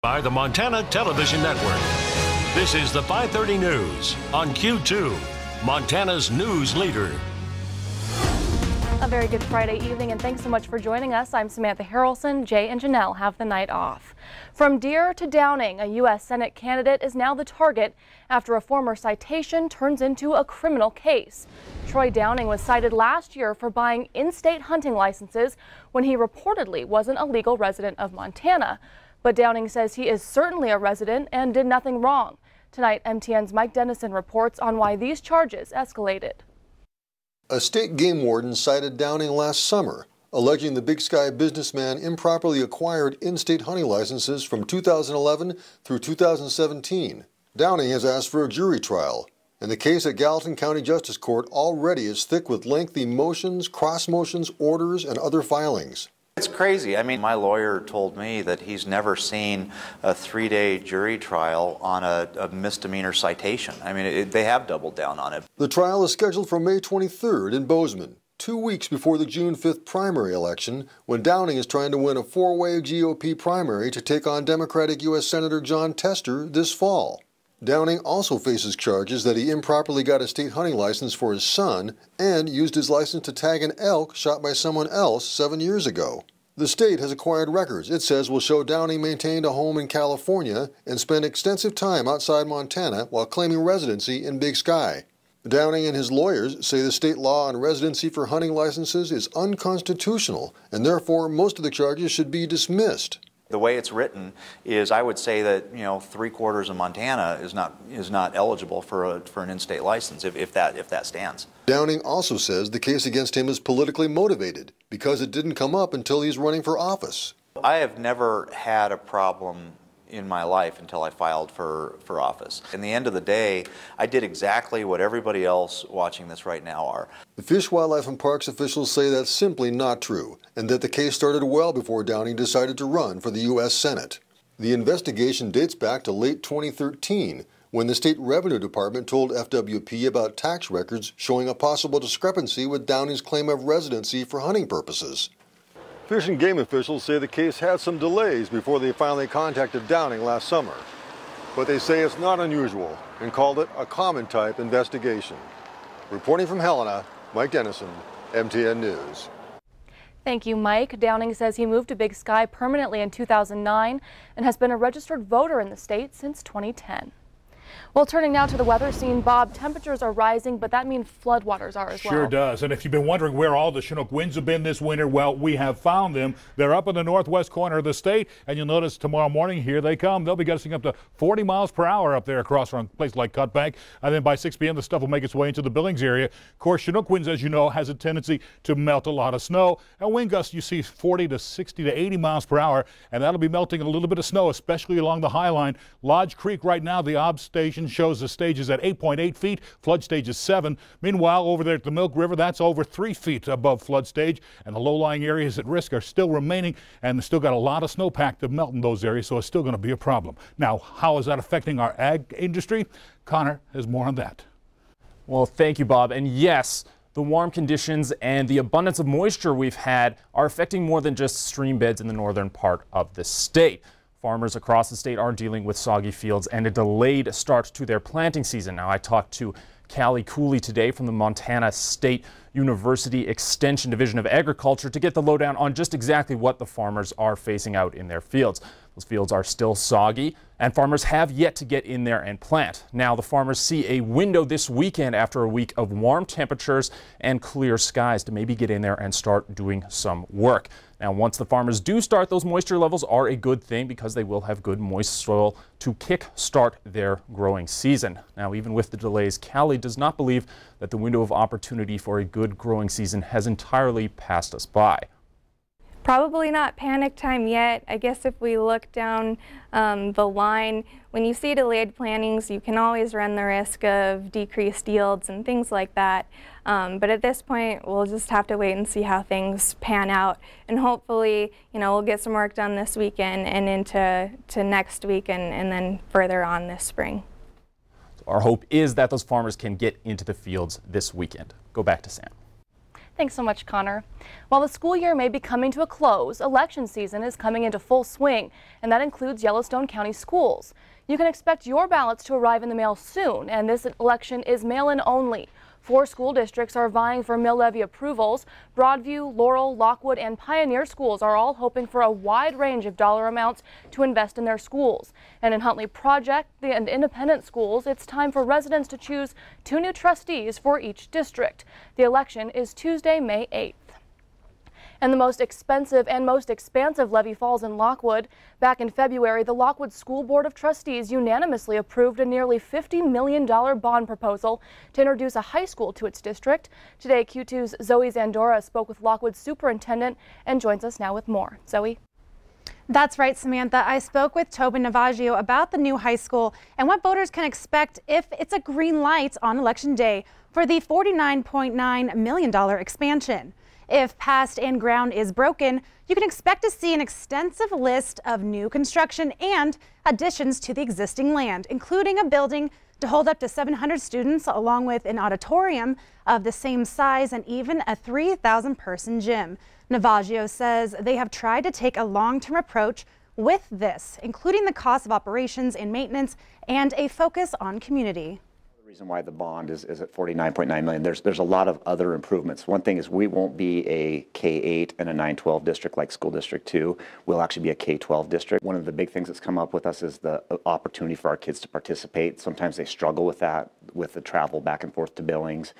By the Montana Television Network. This is the 5:30 News on Q2, Montana's news leader. A very good Friday evening, and thanks so much for joining us. I'm Samantha Harrelson. Jay and Janelle have the night off. From Deere to Downing, a U.S. Senate candidate is now the target after a former citation turns into a criminal case. Troy Downing was cited last year for buying in-state hunting licenses when he reportedly wasn't a legal resident of Montana. But Downing says he is certainly a resident and did nothing wrong. Tonight, MTN's Mike Dennison reports on why these charges escalated. A state game warden cited Downing last summer, alleging the Big Sky businessman improperly acquired in-state hunting licenses from 2011 through 2017. Downing has asked for a jury trial, and the case at Gallatin County Justice Court already is thick with lengthy motions, cross motions, orders, and other filings. It's crazy. I mean, my lawyer told me that he's never seen a 3-day jury trial on a misdemeanor citation. I mean, they have doubled down on it. The trial is scheduled for May 23rd in Bozeman, 2 weeks before the June 5th primary election, when Downing is trying to win a 4-way GOP primary to take on Democratic U.S. Senator Jon Tester this fall. Downing also faces charges that he improperly got a state hunting license for his son and used his license to tag an elk shot by someone else 7 years ago. The state has acquired records it says will show Downing maintained a home in California and spent extensive time outside Montana while claiming residency in Big Sky. Downing and his lawyers say the state law on residency for hunting licenses is unconstitutional, and therefore most of the charges should be dismissed. The way it's written is, I would say that 3/4 of Montana is not eligible for an in-state license if that stands. Downing also says the case against him is politically motivated because it didn't come up until he's running for office. I have never had a problem in my life until I filed for office. In the end of the day, I did exactly what everybody else watching this right now are. The Fish, Wildlife and Parks officials say that's simply not true, and that the case started well before Downing decided to run for the U.S. Senate. The investigation dates back to late 2013, when the State Revenue Department told FWP about tax records showing a possible discrepancy with Downing's claim of residency for hunting purposes. Fish and Game officials say the case had some delays before they finally contacted Downing last summer. But they say it's not unusual and called it a common type investigation. Reporting from Helena, Mike Dennison, MTN News. Thank you, Mike. Downing says he moved to Big Sky permanently in 2009 and has been a registered voter in the state since 2010. Well, turning now to the weather scene, Bob, temperatures are rising, but that means floodwaters are as well. Sure does. And if you've been wondering where all the Chinook winds have been this winter, well, we have found them. They're up in the northwest corner of the state, and you'll notice tomorrow morning, here they come. They'll be gusting up to 40 miles per hour up there across from a place like Cutbank. And then by 6 p.m., the stuff will make its way into the Billings area. Of course, Chinook winds, as you know, has a tendency to melt a lot of snow. And wind gusts, you see 40 to 60 to 80 miles per hour, and that'll be melting a little bit of snow, especially along the High Line. Lodge Creek right now, the OBS station shows the stage is at 8.8 feet, flood stage is 7. Meanwhile, over there at the Milk River, that's over 3 feet above flood stage, and the low-lying areas at risk are still remaining, and still got a lot of snowpack to melt in those areas, so it's still going to be a problem. Now, how is that affecting our ag industry? Connor has more on that. Well, thank you, Bob. And yes, the warm conditions and the abundance of moisture we've had are affecting more than just stream beds in the northern part of the state. Farmers across the state are dealing with soggy fields and a delayed start to their planting season. Now, I talked to Callie Cooley today from the Montana State University Extension Division of Agriculture to get the lowdown on just exactly what the farmers are facing out in their fields. Those fields are still soggy, and farmers have yet to get in there and plant. Now, the farmers see a window this weekend after a week of warm temperatures and clear skies to maybe get in there and start doing some work. Now, once the farmers do start, those moisture levels are a good thing because they will have good moist soil to kick-start their growing season. Now, even with the delays, Callie does not believe that the window of opportunity for a good growing season has entirely passed us by. Probably not panic time yet. I guess if we look down the line, when you see delayed plantings, you can always run the risk of decreased yields and things like that. But at this point, we'll just have to wait and see how things pan out. And hopefully, we'll get some work done this weekend and into next week and then further on this spring. Our hope is that those farmers can get into the fields this weekend. Go back to Sam. Thanks so much, Connor. While the school year may be coming to a close, election season is coming into full swing, and that includes Yellowstone County schools. You can expect your ballots to arrive in the mail soon, and this election is mail-in only. 4 school districts are vying for mill levy approvals. Broadview, Laurel, Lockwood, and Pioneer schools are all hoping for a wide range of dollar amounts to invest in their schools. And in Huntley Project and independent schools, it's time for residents to choose 2 new trustees for each district. The election is Tuesday, May 8th. And the most expensive and most expansive levy falls in Lockwood. Back in February, the Lockwood School Board of Trustees unanimously approved a nearly $50 million bond proposal to introduce a high school to its district. Today, Q2's Zoe Zandora spoke with Lockwood's superintendent and joins us now with more. Zoe? That's right, Samantha. I spoke with Tobin Navaggio about the new high school and what voters can expect if it's a green light on Election Day for the $49.9 million expansion. If passed and ground is broken, you can expect to see an extensive list of new construction and additions to the existing land, including a building to hold up to 700 students, along with an auditorium of the same size and even a 3,000-person gym. Navaggio says they have tried to take a long-term approach with this, including the cost of operations and maintenance and a focus on community. The reason why the bond is at $49.9 million, there's a lot of other improvements. One thing is we won't be a K-8 and a 9-12 district like School District 2. We'll actually be a K-12 district. One of the big things that's come up with us is the opportunity for our kids to participate. Sometimes they struggle with that, with the travel back and forth to Billings.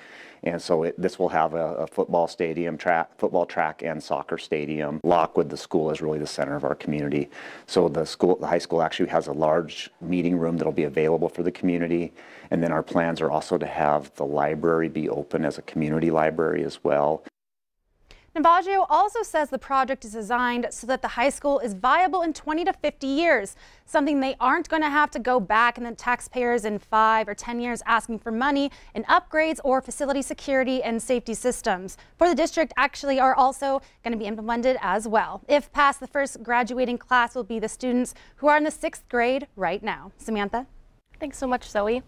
And so this will have a football stadium, football track and soccer stadium. Lockwood, the school, is really the center of our community. So the high school actually has a large meeting room that'll be available for the community. And then our plans are also to have the library be open as a community library as well. Navaggio also says the project is designed so that the high school is viable in 20 to 50 years, something they aren't going to have to go back and the taxpayers in 5 or 10 years asking for money in upgrades or facility security and safety systems. For the district actually are also going to be implemented as well. If passed, the first graduating class will be the students who are in the 6th grade right now. Samantha? Thanks so much, Zoe.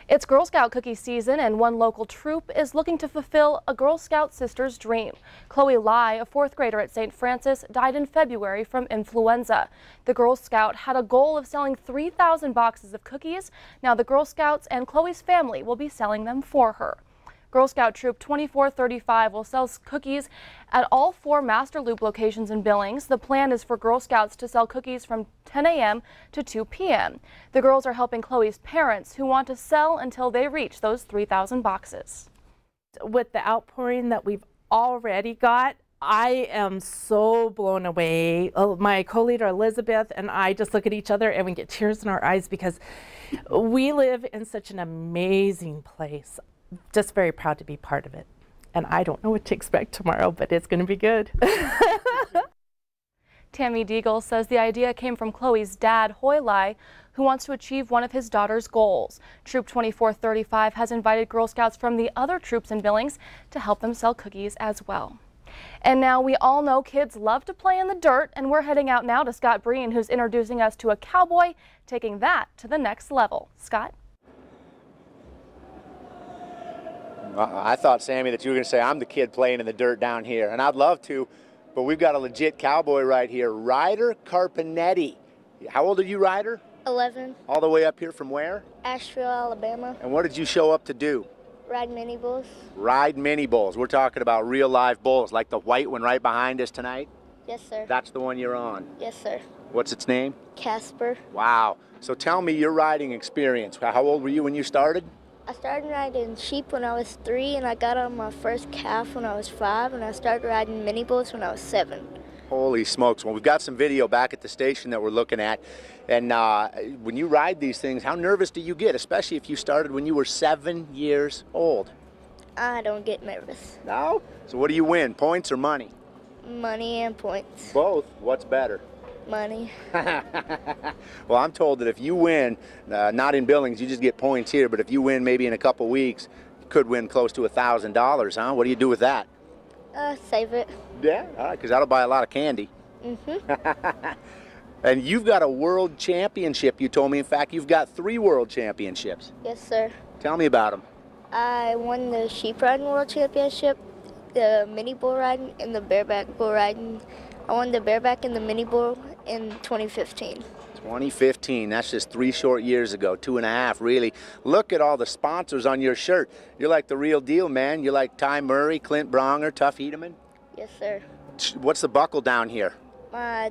It's Girl Scout cookie season, and one local troop is looking to fulfill a Girl Scout sister's dream. Chloe Lai, a 4th grader at St. Francis, died in February from influenza. The Girl Scout had a goal of selling 3,000 boxes of cookies. Now the Girl Scouts and Chloe's family will be selling them for her. Girl Scout Troop 2435 will sell cookies at all 4 Master Loop locations in Billings. The plan is for Girl Scouts to sell cookies from 10 a.m. to 2 p.m. The girls are helping Chloe's parents who want to sell until they reach those 3,000 boxes. With the outpouring that we've already got, I am so blown away. My co-leader Elizabeth and I just look at each other and we get tears in our eyes because we live in such an amazing place. Just very proud to be part of it. And I don't know what to expect tomorrow, but it's going to be good. Tammy Deagle says the idea came from Chloe's dad, Hoy Lai, who wants to achieve one of his daughter's goals. Troop 2435 has invited Girl Scouts from the other troops in Billings to help them sell cookies as well. And now we all know kids love to play in the dirt, and we're heading out now to Scott Breen, who's introducing us to a cowboy, taking that to the next level. Scott? I thought, Sammy, that you were going to say I'm the kid playing in the dirt down here, and I'd love to, but we've got a legit cowboy right here, Ryder Carpenetti. How old are you, Ryder? 11. All the way up here from where? Asheville, Alabama. And what did you show up to do? Ride mini bulls. Ride mini bulls. We're talking about real live bulls, like the white one right behind us tonight? Yes, sir. That's the one you're on? Yes, sir. What's its name? Casper. Wow. So tell me your riding experience. How old were you when you started? I started riding sheep when I was 3, and I got on my first calf when I was 5, and I started riding mini bulls when I was 7. Holy smokes. Well, we've got some video back at the station that we're looking at. And when you ride these things, how nervous do you get, especially if you started when you were 7 years old? I don't get nervous. No? So what do you win, points or money? Money and points. Both? What's better? Money. Well, I'm told that if you win, not in Billings, you just get points here, but if you win maybe in a couple weeks, you could win close to $1,000, huh? What do you do with that? Save it. Yeah, all right, because that'll buy a lot of candy. Mm-hmm. And you've got a world championship, you told me. In fact, you've got 3 world championships. Yes, sir. Tell me about them. I won the sheep riding world championship, the mini bull riding and the bareback bull riding. I won the bareback and the mini bull in 2015. 2015, that's just 3 short years ago, 2.5 really. Look at all the sponsors on your shirt. You're like the real deal, man. You're like Ty Murray, Clint Bronger, Tuff Hedeman. Yes, sir. What's the buckle down here? My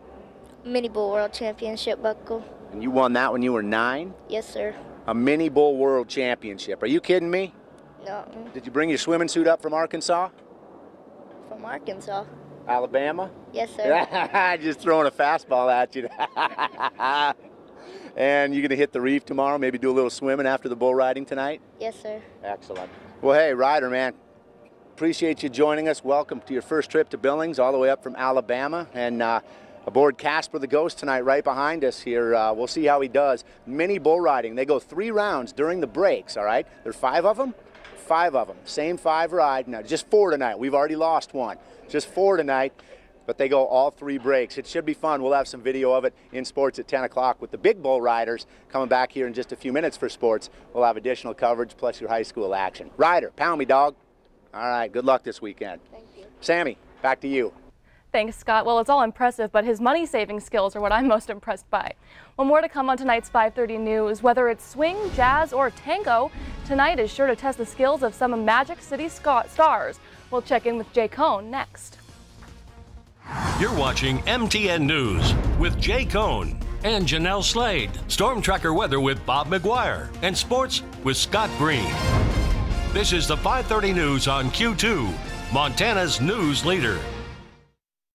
mini bull world championship buckle. And you won that when you were 9? Yes, sir. A mini bull world championship. Are you kidding me? No. Did you bring your swimming suit up from Arkansas? From Arkansas. Alabama? Yes, sir. Just throwing a fastball at you. And you're going to hit the reef tomorrow, maybe do a little swimming after the bull riding tonight? Yes, sir. Excellent. Well, hey, Ryder, man, appreciate you joining us. Welcome to your first trip to Billings, all the way up from Alabama. And aboard Casper the Ghost tonight, right behind us here. We'll see how he does. Mini bull riding. They go 3 rounds during the breaks, all right? There are 5 of them? 5 of them. Same 5 ride. Now, just 4 tonight. We've already lost 1. Just 4 tonight, but they go all 3 breaks. It should be fun. We'll have some video of it in sports at 10 o'clock with the big bull riders coming back here in just a few minutes for sports. We'll have additional coverage plus your high school action. Ryder, pound me, dog. All right, good luck this weekend. Thank you. Sammy, back to you. Thanks, Scott. Well, it's all impressive, but his money-saving skills are what I'm most impressed by. Well, more to come on tonight's 5:30 news. Whether it's swing, jazz, or tango, tonight is sure to test the skills of some Magic City stars. We'll check in with Jay Cohn next. You're watching MTN News with Jay Cohn and Janelle Slade. Storm Tracker weather with Bob McGuire and sports with Scott Green. This is the 5:30 news on Q2, Montana's news leader.